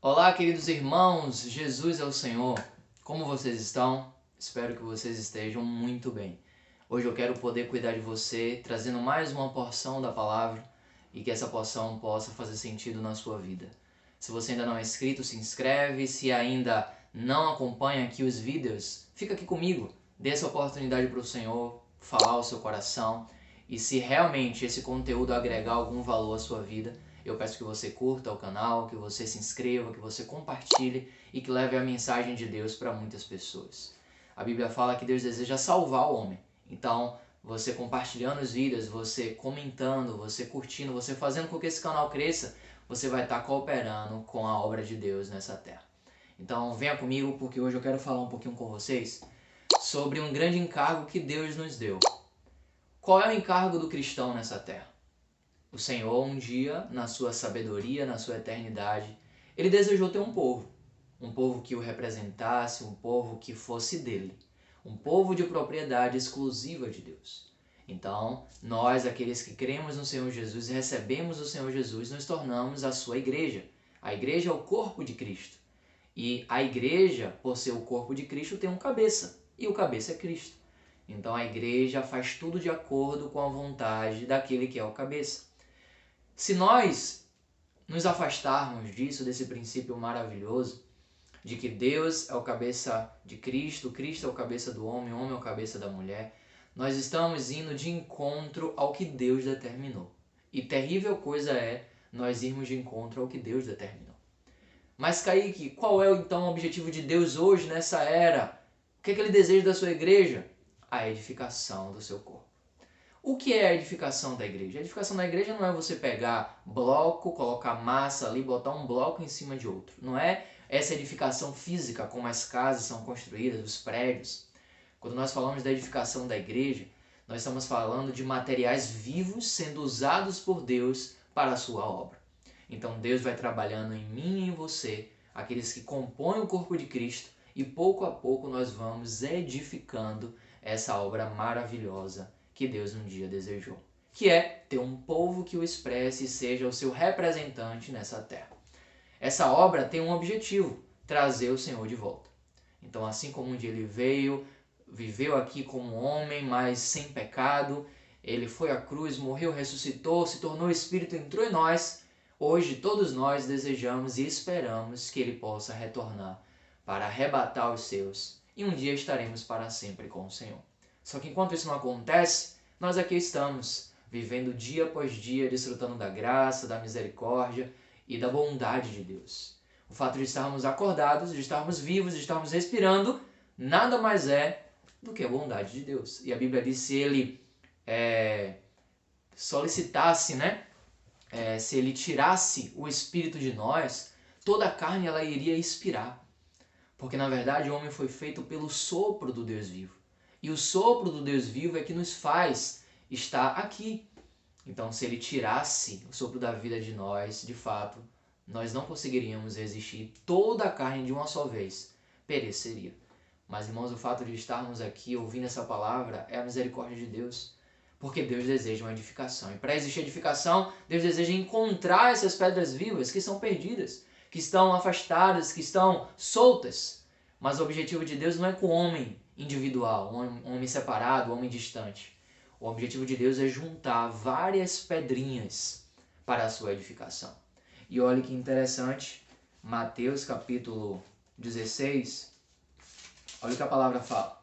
Olá, queridos irmãos, Jesus é o Senhor. Como vocês estão? Espero que vocês estejam muito bem. Hoje eu quero poder cuidar de você, trazendo mais uma porção da palavra e que essa porção possa fazer sentido na sua vida. Se você ainda não é inscrito, se inscreve. Se ainda não acompanha aqui os vídeos, fica aqui comigo. Dê essa oportunidade para o Senhor falar ao seu coração. E se realmente esse conteúdo agregar algum valor à sua vida, eu peço que você curta o canal, que você se inscreva, que você compartilhe e que leve a mensagem de Deus para muitas pessoas. A Bíblia fala que Deus deseja salvar o homem. Então, você compartilhando os vídeos, você comentando, você curtindo, você fazendo com que esse canal cresça, você vai estar cooperando com a obra de Deus nessa terra. Então, venha comigo porque hoje eu quero falar um pouquinho com vocês sobre um grande encargo que Deus nos deu. Qual é o encargo do cristão nessa terra? O Senhor, um dia, na sua sabedoria, na sua eternidade, Ele desejou ter um povo que o representasse, um povo que fosse dele, um povo de propriedade exclusiva de Deus. Então, nós, aqueles que cremos no Senhor Jesus e recebemos o Senhor Jesus, nos tornamos a sua igreja. A igreja é o corpo de Cristo. E a igreja, por ser o corpo de Cristo, tem um cabeça, e o cabeça é Cristo. Então a igreja faz tudo de acordo com a vontade daquele que é o cabeça. Se nós nos afastarmos disso, desse princípio maravilhoso, de que Deus é o cabeça de Cristo, Cristo é o cabeça do homem, o homem é o cabeça da mulher, nós estamos indo de encontro ao que Deus determinou. E terrível coisa é nós irmos de encontro ao que Deus determinou. Mas, Kaique, qual é então o objetivo de Deus hoje, nessa era? O que é que Ele deseja da sua igreja? A edificação do seu corpo. O que é a edificação da igreja? A edificação da igreja não é você pegar bloco, colocar massa ali, botar um bloco em cima de outro. Não é essa edificação física, como as casas são construídas, os prédios. Quando nós falamos da edificação da igreja, nós estamos falando de materiais vivos sendo usados por Deus para a sua obra. Então Deus vai trabalhando em mim e em você, aqueles que compõem o corpo de Cristo, e pouco a pouco nós vamos edificando essa obra maravilhosa que Deus um dia desejou, que é ter um povo que o expresse e seja o seu representante nessa terra. Essa obra tem um objetivo, trazer o Senhor de volta. Então, assim como um dia ele veio, viveu aqui como homem, mas sem pecado, ele foi à cruz, morreu, ressuscitou, se tornou espírito, entrou em nós. Hoje todos nós desejamos e esperamos que ele possa retornar para arrebatar os seus, e um dia estaremos para sempre com o Senhor. Só que enquanto isso não acontece, nós aqui estamos, vivendo dia após dia, desfrutando da graça, da misericórdia e da bondade de Deus. O fato de estarmos acordados, de estarmos vivos, de estarmos respirando, nada mais é do que a bondade de Deus. E a Bíblia diz, se Ele solicitasse, se Ele tirasse o Espírito de nós, toda a carne ela iria expirar. Porque na verdade o homem foi feito pelo sopro do Deus vivo. E o sopro do Deus vivo é que nos faz estar aqui. Então, se Ele tirasse o sopro da vida de nós, de fato, nós não conseguiríamos resistir. Toda a carne de uma só vez pereceria. Mas, irmãos, o fato de estarmos aqui ouvindo essa palavra é a misericórdia de Deus. Porque Deus deseja uma edificação. E para existir edificação, Deus deseja encontrar essas pedras vivas que são perdidas, que estão afastadas, que estão soltas. Mas o objetivo de Deus não é com o homem individual, um homem separado, um homem distante. O objetivo de Deus é juntar várias pedrinhas para a sua edificação. E olha que interessante, Mateus capítulo 16, olha o que a palavra fala.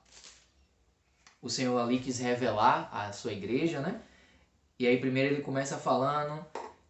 O Senhor ali quis revelar a sua igreja, E aí primeiro ele começa falando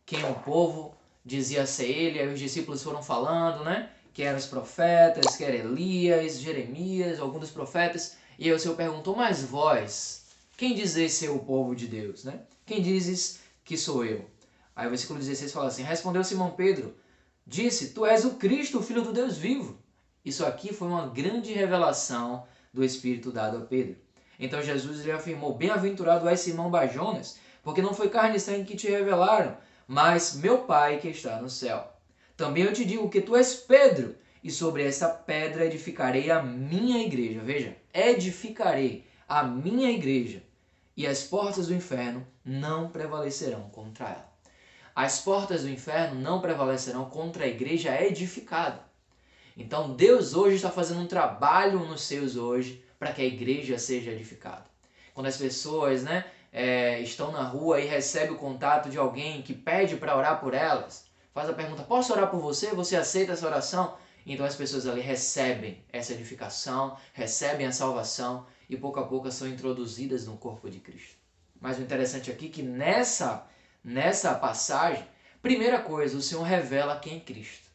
quem é o povo, dizia ser ele, aí os discípulos foram falando, que eram os profetas, que era Elias, Jeremias, alguns dos profetas. E aí o Senhor perguntou, mas vós, quem dizeis ser o povo de Deus? Quem dizes que sou eu? Aí o versículo 16 fala assim, respondeu Simão Pedro, disse, tu és o Cristo, o Filho do Deus vivo. Isso aqui foi uma grande revelação do Espírito dado a Pedro. Então Jesus lhe afirmou, bem-aventurado és Simão Barjonas, porque não foi carne e sangue que te revelaram, mas meu Pai que está no céu. Também eu te digo que tu és Pedro, e sobre essa pedra edificarei a minha igreja. Veja, edificarei a minha igreja, e as portas do inferno não prevalecerão contra ela. as portas do inferno não prevalecerão contra a igreja edificada. Então Deus hoje está fazendo um trabalho nos seus hoje para que a igreja seja edificada. Quando as pessoas estão na rua e recebem o contato de alguém que pede para orar por elas, faz a pergunta, posso orar por você? Você aceita essa oração? Então as pessoas ali recebem essa edificação, recebem a salvação e pouco a pouco são introduzidas no corpo de Cristo. Mas o interessante aqui é que nessa passagem, primeira coisa, o Senhor revela quem é Cristo.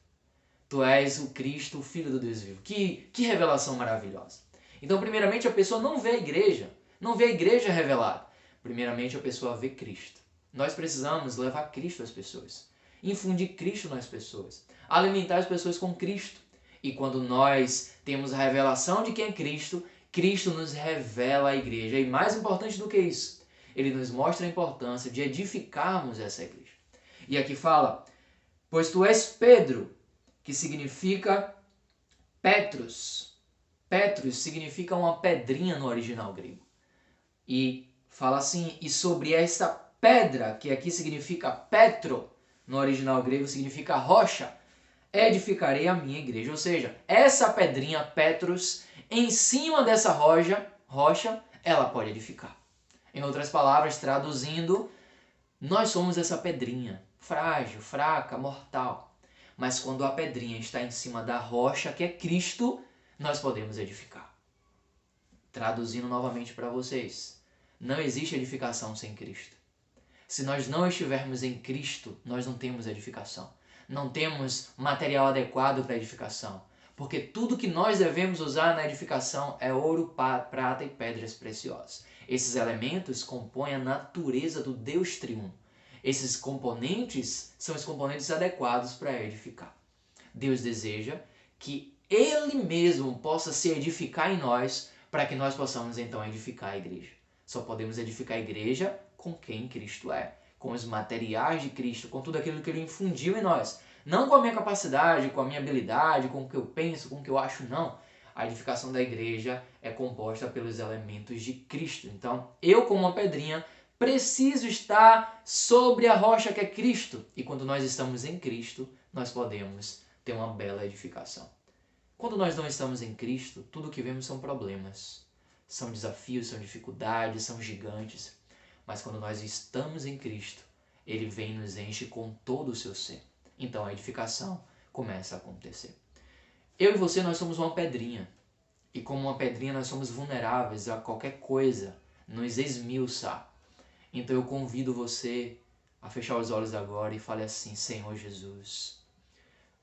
Tu és o Cristo, o Filho do Deus vivo. Que revelação maravilhosa. Então, primeiramente, a pessoa não vê a igreja, não vê a igreja revelada. Primeiramente, a pessoa vê Cristo. Nós precisamos levar Cristo às pessoas, infundir Cristo nas pessoas, alimentar as pessoas com Cristo. E quando nós temos a revelação de quem é Cristo, Cristo nos revela a igreja. E mais importante do que isso, ele nos mostra a importância de edificarmos essa igreja. E aqui fala, pois tu és Pedro, que significa Petros. Petros significa uma pedrinha no original grego. E fala assim, e sobre esta pedra, que aqui significa Petro, no original grego significa rocha, edificarei a minha igreja. Ou seja, essa pedrinha, Petros, em cima dessa rocha, ela pode edificar. Em outras palavras, traduzindo, nós somos essa pedrinha, frágil, fraca, mortal. Mas quando a pedrinha está em cima da rocha, que é Cristo, nós podemos edificar. Traduzindo novamente para vocês, não existe edificação sem Cristo. Se nós não estivermos em Cristo, nós não temos edificação. Não temos material adequado para edificação. Porque tudo que nós devemos usar na edificação é ouro, prata e pedras preciosas. Esses elementos compõem a natureza do Deus triuno. Esses componentes são os componentes adequados para edificar. Deus deseja que Ele mesmo possa se edificar em nós para que nós possamos então edificar a igreja. Só podemos edificar a igreja com quem Cristo é, com os materiais de Cristo, com tudo aquilo que Ele infundiu em nós. Não com a minha capacidade, com a minha habilidade, com o que eu penso, com o que eu acho, não. A edificação da igreja é composta pelos elementos de Cristo. Então, eu como uma pedrinha preciso estar sobre a rocha que é Cristo. E quando nós estamos em Cristo, nós podemos ter uma bela edificação. Quando nós não estamos em Cristo, tudo o que vemos são problemas. São desafios, são dificuldades, são gigantes. Mas quando nós estamos em Cristo, Ele vem e nos enche com todo o seu ser. Então a edificação começa a acontecer. Eu e você, nós somos uma pedrinha. E como uma pedrinha, nós somos vulneráveis a qualquer coisa nos esmiuçar. Então eu convido você a fechar os olhos agora e fale assim, Senhor Jesus.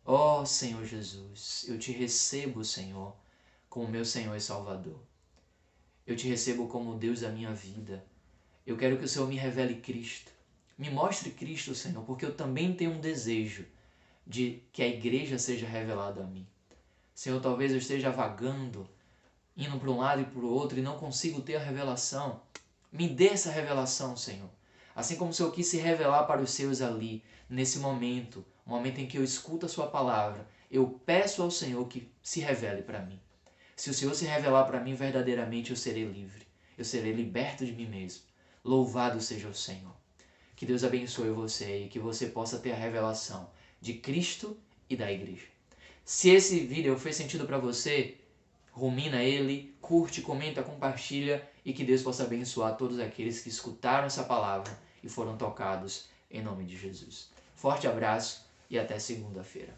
Ó Senhor Jesus, eu te recebo, Senhor, como meu Senhor e Salvador. Eu te recebo como Deus da minha vida. Eu quero que o Senhor me revele Cristo. Me mostre Cristo, Senhor, porque eu também tenho um desejo de que a igreja seja revelada a mim. Senhor, talvez eu esteja vagando, indo para um lado e para o outro e não consigo ter a revelação. Me dê essa revelação, Senhor. Assim como o Senhor quis se revelar para os seus ali, nesse momento, o momento em que eu escuto a sua palavra, eu peço ao Senhor que se revele para mim. Se o Senhor se revelar para mim verdadeiramente, eu serei livre. Eu serei liberto de mim mesmo. Louvado seja o Senhor. Que Deus abençoe você e que você possa ter a revelação de Cristo e da igreja. Se esse vídeo fez sentido para você, rumina ele, curte, comenta, compartilha e que Deus possa abençoar todos aqueles que escutaram essa palavra e foram tocados em nome de Jesus. Forte abraço e até segunda-feira.